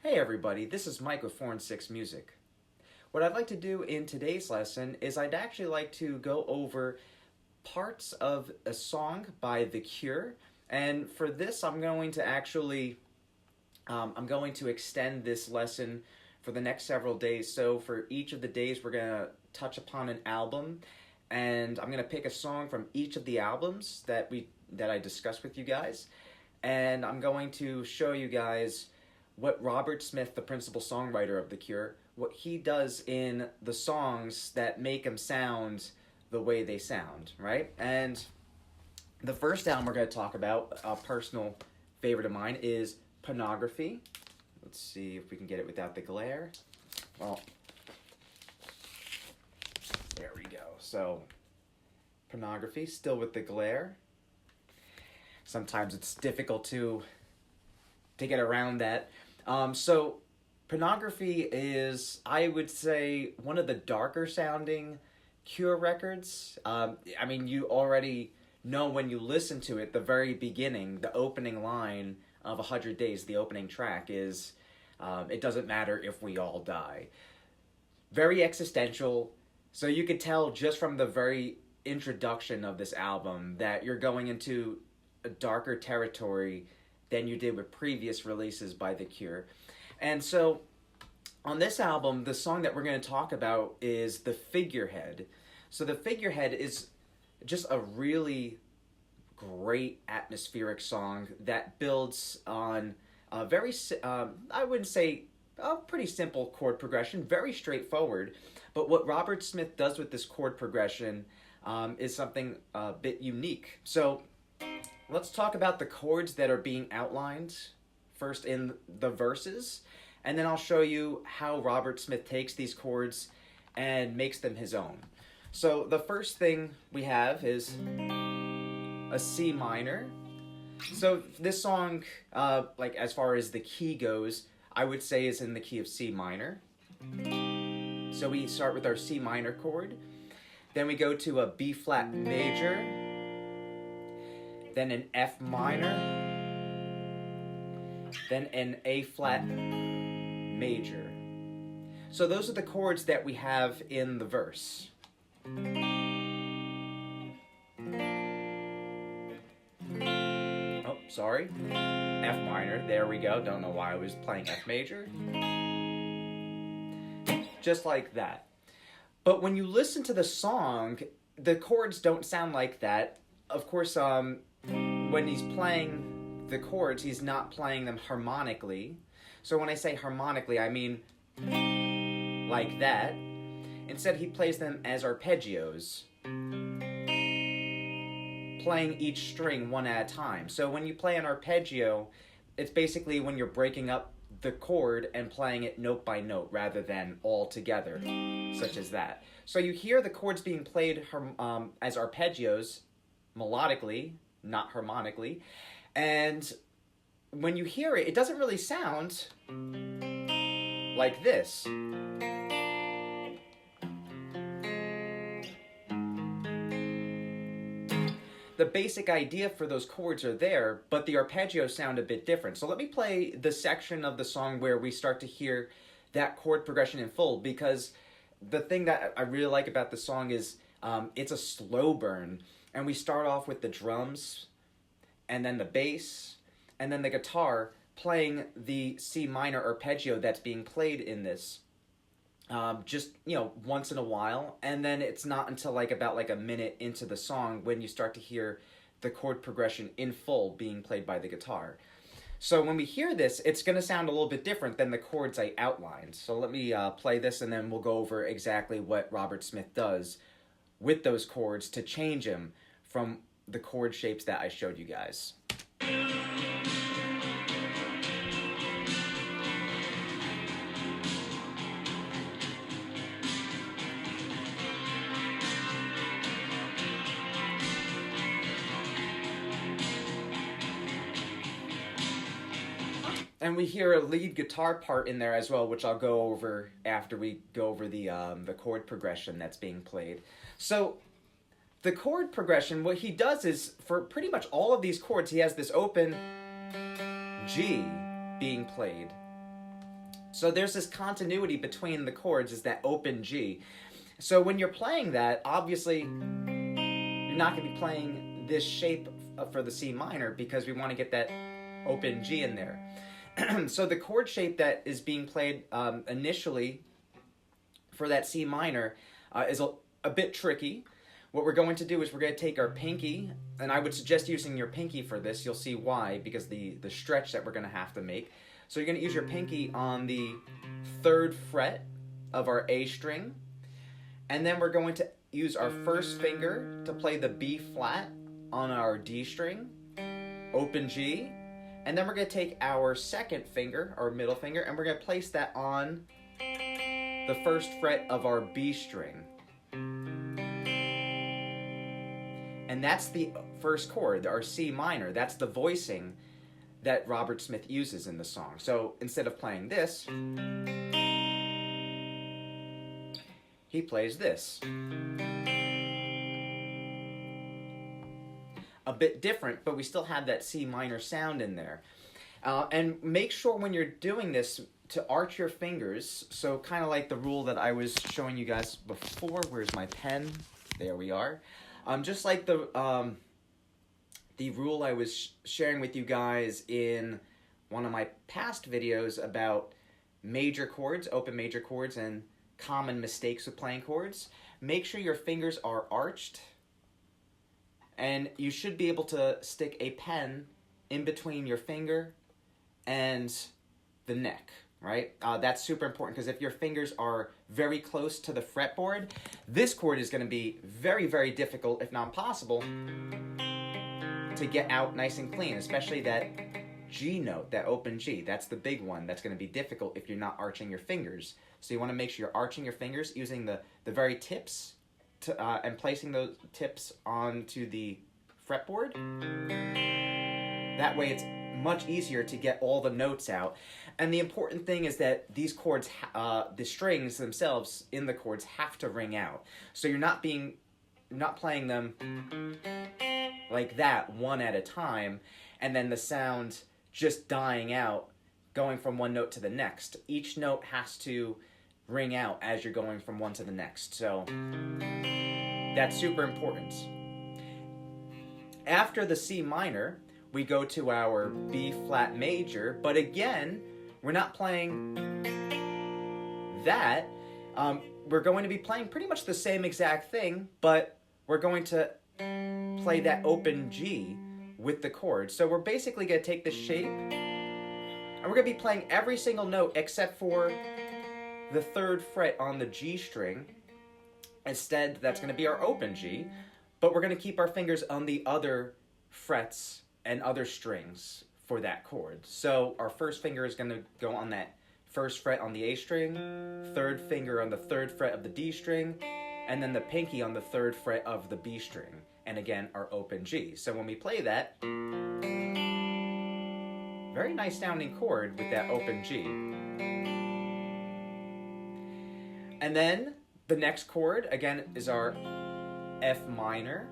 Hey everybody, this is Mike with 4 and 6 Music. What I'd like to do in today's lesson is I'd actually like to go over parts of a song by The Cure, and for this I'm going to extend this lesson for the next several days. So for each of the days we're going to touch upon an album, and I'm going to pick a song from each of the albums that I discussed with you guys, and I'm going to show you guys what Robert Smith, the principal songwriter of The Cure, what he does in the songs that make them sound the way they sound, right? And the first album we're going to talk about, a personal favorite of mine, is Pornography. Let's see if we can get it without the glare. Well, there we go. So, Pornography, still with the glare. Sometimes it's difficult to get around that. So Pornography is, I would say, one of the darker sounding Cure records. I mean, you already know when you listen to it, the very beginning, the opening line of 100 Days, the opening track is, it doesn't matter if we all die. Very existential, so you could tell just from the very introduction of this album that you're going into a darker territory than you did with previous releases by The Cure. And so on this album, the song that we're going to talk about is The Figurehead. So The Figurehead is just a really great atmospheric song that builds on a very, I wouldn't say a pretty simple chord progression, very straightforward. But what Robert Smith does with this chord progression is something a bit unique. So let's talk about the chords that are being outlined first in the verses, and then I'll show you how Robert Smith takes these chords and makes them his own. So the first thing we have is a C minor. So this song, like as far as the key goes, I would say is in the key of C minor. So we start with our C minor chord, then we go to a B flat major, then an F minor, then an A flat major. So those are the chords that we have in the verse. Oh, sorry. F minor, there we go. Don't know why I was playing F major. Just like that. But when you listen to the song, the chords don't sound like that. Of course, when he's playing the chords, he's not playing them harmonically. So when I say harmonically, I mean like that. Instead, he plays them as arpeggios, playing each string one at a time. So when you play an arpeggio, it's basically when you're breaking up the chord and playing it note by note rather than all together, such as that. So you hear the chords being played as arpeggios, melodically, not harmonically, and when you hear it, it doesn't really sound like this. The basic idea for those chords are there, but the arpeggios sound a bit different. So let me play the section of the song where we start to hear that chord progression in full, because the thing that I really like about the song is it's a slow burn, and we start off with the drums, and then the bass, and then the guitar playing the C minor arpeggio that's being played in this. Just, once in a while, and then it's not until about a minute into the song when you start to hear the chord progression in full being played by the guitar. So when we hear this, it's going to sound a little bit different than the chords I outlined. So let me play this, and then we'll go over exactly what Robert Smith does with those chords to change them from the chord shapes that I showed you guys. And we hear a lead guitar part in there as well, which I'll go over after we go over the chord progression that's being played. So the chord progression, what he does is, for pretty much all of these chords, he has this open G being played. So there's this continuity between the chords, is that open G. So when you're playing that, obviously, you're not going to be playing this shape for the C minor because we want to get that open G in there. So the chord shape that is being played initially for that C minor is a bit tricky. What we're going to do is we're going to take our pinky, and I would suggest using your pinky for this. You'll see why, because the stretch that we're going to have to make. So you're going to use your pinky on the 3rd fret of our A string, and then we're going to use our first finger to play the B flat on our D string, open G, and then we're going to take our 2nd finger, our middle finger, and we're going to place that on the 1st fret of our B string. And that's the first chord, our C minor. That's the voicing that Robert Smith uses in the song. So instead of playing this, he plays this. A bit different, but we still have that C minor sound in there. And make sure when you're doing this to arch your fingers, so kind of like the rule that I was showing you guys before. Where's my pen? There we are. Just like the rule I was sharing with you guys in one of my past videos about major chords, open major chords, and common mistakes with playing chords. Make sure your fingers are arched, and you should be able to stick a pen in between your finger and the neck, right? That's super important, because if your fingers are very close to the fretboard, this chord is going to be very, very difficult, if not impossible, to get out nice and clean, especially that G note, that open G. That's the big one. That's going to be difficult if you're not arching your fingers. So you want to make sure you're arching your fingers using the very tips and placing those tips onto the fretboard. That way it's much easier to get all the notes out. And the important thing is that these chords, the strings themselves in the chords have to ring out. So you're not playing them like that one at a time, and then the sound just dying out, going from one note to the next. Each note has to ring out as you're going from one to the next. So that's super important. After the C minor, we go to our B flat major, but again, we're not playing that. We're going to be playing pretty much the same exact thing, but we're going to play that open G with the chord. So we're basically going to take this shape, and we're going to be playing every single note except for the 3rd fret on the G string. Instead, that's going to be our open G, but we're going to keep our fingers on the other frets and other strings for that chord. So our first finger is going to go on that 1st fret on the A string, 3rd finger on the 3rd fret of the D string, and then the pinky on the 3rd fret of the B string. And again, our open G. So when we play that, very nice sounding chord with that open G. And then the next chord, again, is our F minor.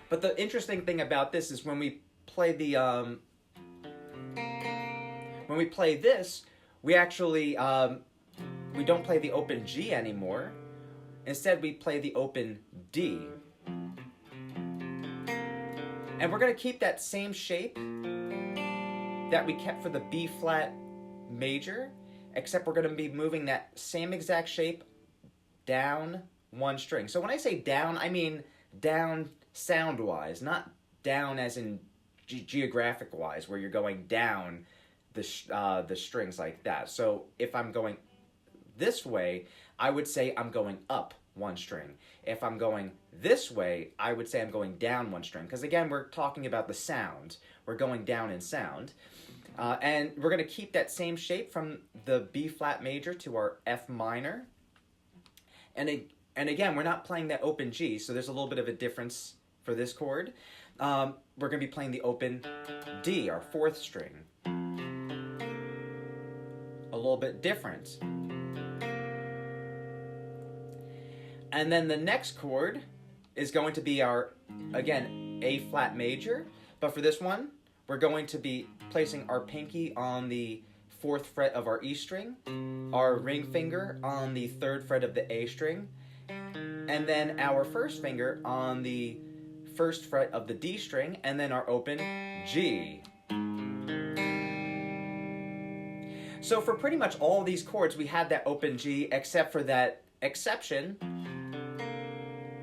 But the interesting thing about this is when we play this, we actually, we don't play the open G anymore. Instead, we play the open D. And we're going to keep that same shape that we kept for the B flat major, except we're going to be moving that same exact shape down one string. So when I say down, I mean down sound-wise, not down as in geographic-wise, where you're going down the strings like that. So if I'm going this way, I would say I'm going up one string. If I'm going this way, I would say I'm going down one string. Because again, we're talking about the sound. We're going down in sound. And we're going to keep that same shape from the B flat major to our F minor. And again, we're not playing that open G, so there's a little bit of a difference for this chord. We're going to be playing the open D, our 4th string. A little bit different. And then the next chord is going to be our, again, A flat major. But for this one, we're going to be placing our pinky on the 4th fret of our E string, our ring finger on the 3rd fret of the A string, and then our first finger on the 1st fret of the D string, and then our open G. So for pretty much all these chords, we had that open G, except for that exception,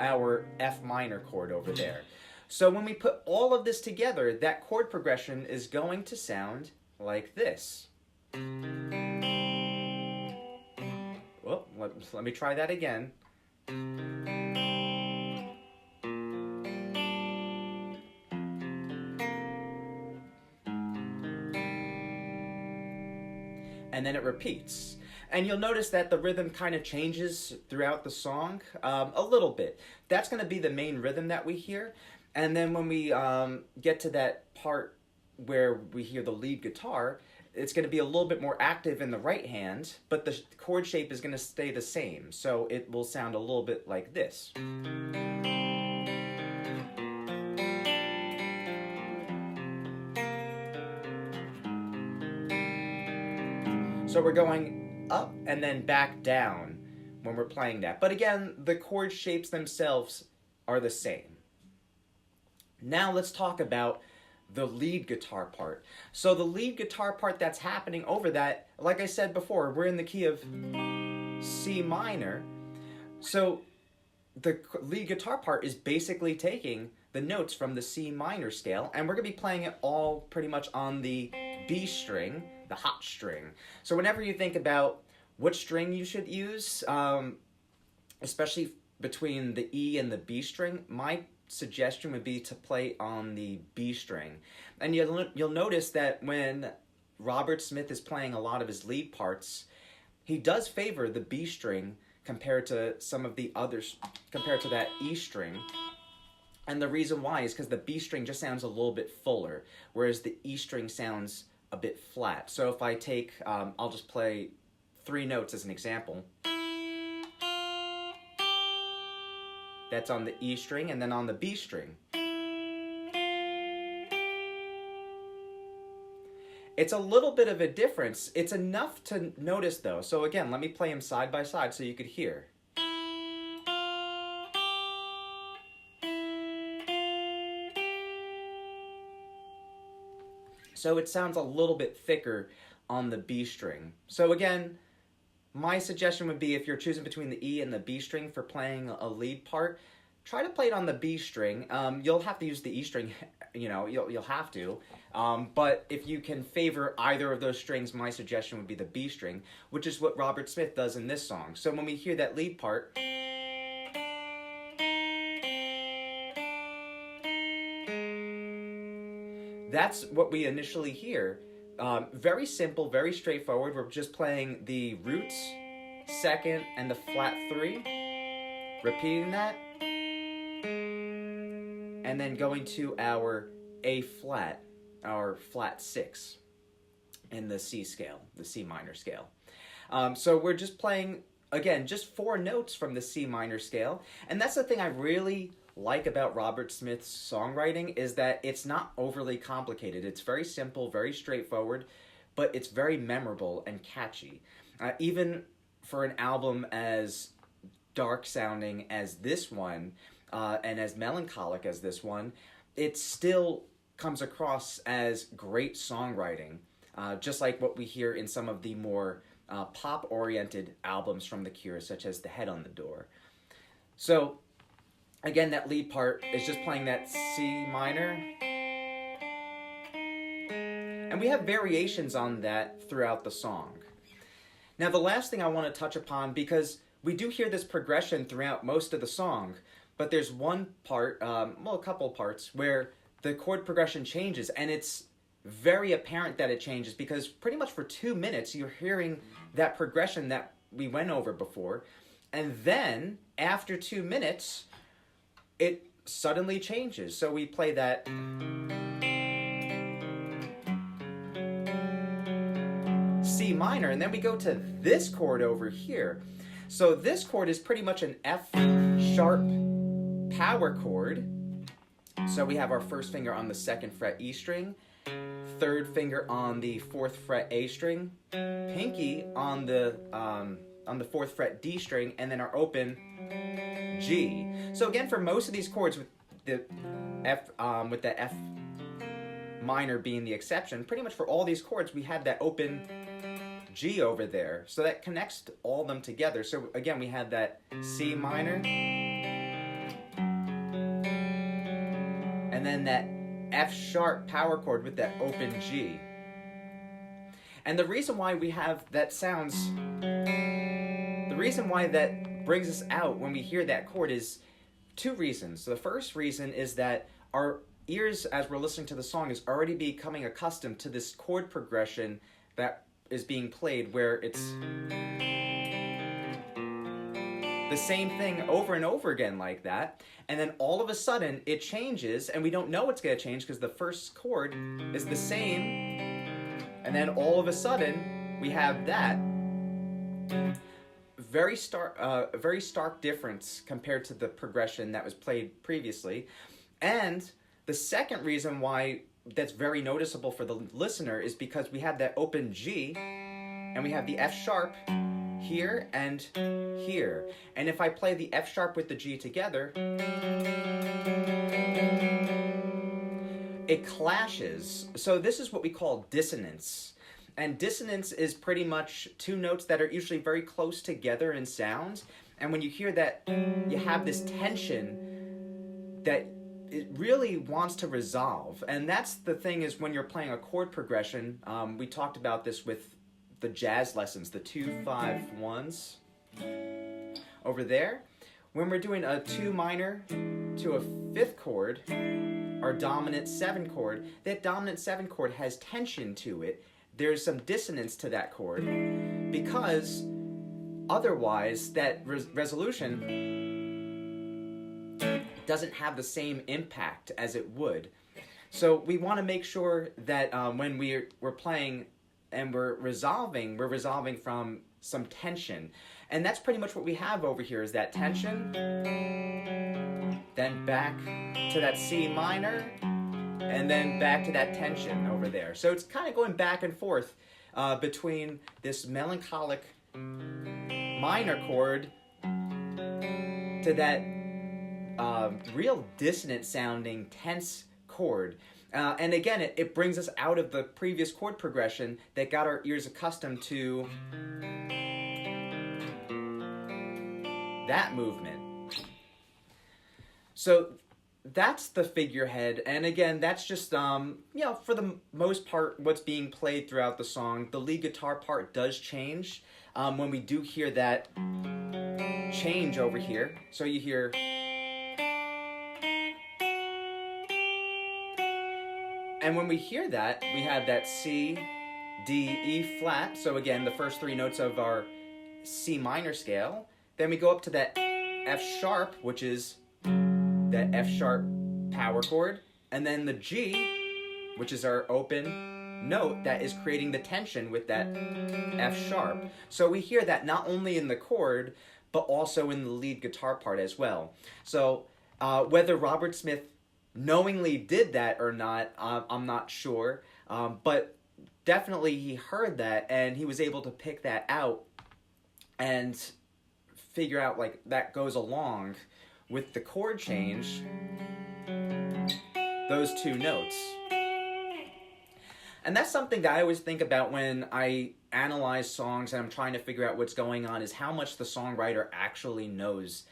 our F minor chord over there. So when we put all of this together, that chord progression is going to sound like this. Well, let me try that again. And then it repeats. And you'll notice that the rhythm kind of changes throughout the song a little bit. That's going to be the main rhythm that we hear. And then when we get to that part where we hear the lead guitar, it's going to be a little bit more active in the right hand, but the chord shape is going to stay the same. So it will sound a little bit like this. So we're going up and then back down when we're playing that. But again, the chord shapes themselves are the same. Now let's talk about the lead guitar part. So the lead guitar part that's happening over that, like I said before, we're in the key of C minor. So the lead guitar part is basically taking the notes from the C minor scale, and we're going to be playing it all pretty much on the B string, the hot string. So whenever you think about what string you should use, especially between the E and the B string, my suggestion would be to play on the B string. And you'll notice that when Robert Smith is playing a lot of his lead parts, he does favor the B string compared to some of the others, compared to that E string. And the reason why is because the B string just sounds a little bit fuller, whereas the E string sounds a bit flat. So if I take, I'll just play 3 notes as an example. That's on the E string, and then on the B string. It's a little bit of a difference. It's enough to notice though. So again, let me play them side by side so you could hear. So it sounds a little bit thicker on the B string. So again, my suggestion would be if you're choosing between the E and the B string for playing a lead part, try to play it on the B string. You'll have to use the E string, you know, you'll have to. But if you can favor either of those strings, my suggestion would be the B string, which is what Robert Smith does in this song. So when we hear that lead part, that's what we initially hear. Very simple, very straightforward. We're just playing the roots, second, and the flat 3, repeating that, and then going to our A flat, our flat 6 in the C scale, the C minor scale. So we're just playing, again, just 4 notes from the C minor scale, and that's the thing I really like about Robert Smith's songwriting, is that it's not overly complicated. It's very simple, very straightforward, but it's very memorable and catchy. Even for an album as dark sounding as this one, and as melancholic as this one, it still comes across as great songwriting, just like what we hear in some of the more pop-oriented albums from The Cure, such as The Head on the Door. So again, that lead part is just playing that C minor. And we have variations on that throughout the song. Now, the last thing I want to touch upon, because we do hear this progression throughout most of the song, but there's one part, well, a couple parts, where the chord progression changes, and it's very apparent that it changes, because pretty much for 2 minutes, you're hearing that progression that we went over before, and then, after 2 minutes, it suddenly changes. So we play that C minor, and then we go to this chord over here. So this chord is pretty much an F sharp power chord. So we have our first finger on the 2nd fret E string, third finger on the 4th fret A string, pinky on the 4th fret D string, and then our open G. So again, for most of these chords, with the F minor being the exception, pretty much for all these chords, we have that open G over there. So that connects all of them together. So again, we have that C minor, and then that F sharp power chord with that open G. And the reason why we have that the reason why that brings us out when we hear that chord is two reasons. So the first reason is that our ears, as we're listening to the song, is already becoming accustomed to this chord progression that is being played, where it's the same thing over and over again like that, and then all of a sudden it changes, and we don't know it's going to change because the first chord is the same, and then all of a sudden we have that very stark difference compared to the progression that was played previously. And the second reason why that's very noticeable for the listener is because we have that open G, and we have the F sharp here and here. And if I play the F sharp with the G together, it clashes. So this is what we call dissonance. And dissonance is pretty much two notes that are usually very close together in sound. And when you hear that, you have this tension that it really wants to resolve. And that's the thing, is when you're playing a chord progression, we talked about this with the jazz lessons, the 2-5-1s over there. When we're doing a 2 minor to a 5th chord, our dominant 7 chord, that dominant 7 chord has tension to it. There's some dissonance to that chord, because otherwise that resolution doesn't have the same impact as it would. So we want to make sure that when we're playing and we're resolving from some tension. And that's pretty much what we have over here, is that tension, then back to that C minor, and then back to that tension over there. So it's kind of going back and forth between this melancholic minor chord to that real dissonant sounding tense chord. And again, it brings us out of the previous chord progression that got our ears accustomed to that movement. So that's the figurehead, and again, that's just, for the most part, what's being played throughout the song. The lead guitar part does change when we do hear that change over here. So you hear, and when we hear that, we have that C, D, E flat. So again, the first 3 notes of our C minor scale. Then we go up to that F sharp, which is that F sharp power chord, and then the G, which is our open note that is creating the tension with that F sharp. So we hear that not only in the chord, but also in the lead guitar part as well. So whether Robert Smith knowingly did that or not, I'm not sure, but definitely he heard that, and he was able to pick that out and figure out, like, that goes along with the chord change, those 2 notes. And that's something that I always think about when I analyze songs and I'm trying to figure out what's going on, is how much the songwriter actually knows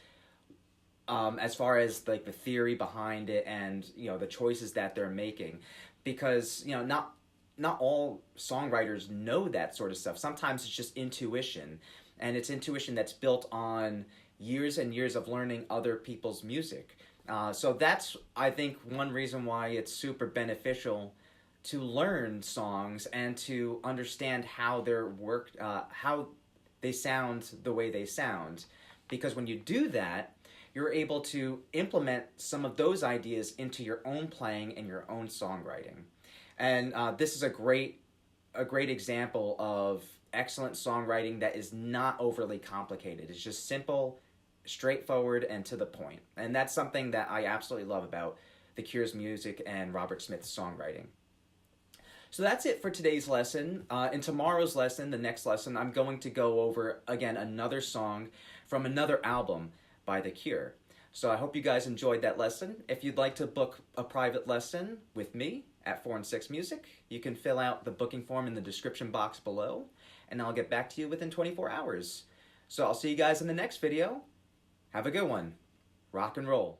as far as like the theory behind it and the choices that they're making. Because not all songwriters know that sort of stuff. Sometimes it's just intuition, and it's intuition that's built on years and years of learning other people's music. So that's, I think, one reason why it's super beneficial to learn songs and to understand how they're worked, how they sound the way they sound. Because when you do that, you're able to implement some of those ideas into your own playing and your own songwriting. And this is a great example of excellent songwriting that is not overly complicated. It's just simple, straightforward, and to the point. And that's something that I absolutely love about The Cure's music and Robert Smith's songwriting. So that's it for today's lesson. In tomorrow's lesson, the next lesson, I'm going to go over, again, another song from another album by The Cure. So I hope you guys enjoyed that lesson. If you'd like to book a private lesson with me at 4 and 6 Music, you can fill out the booking form in the description box below, and I'll get back to you within 24 hours. So I'll see you guys in the next video. Have a good one. Rock and roll.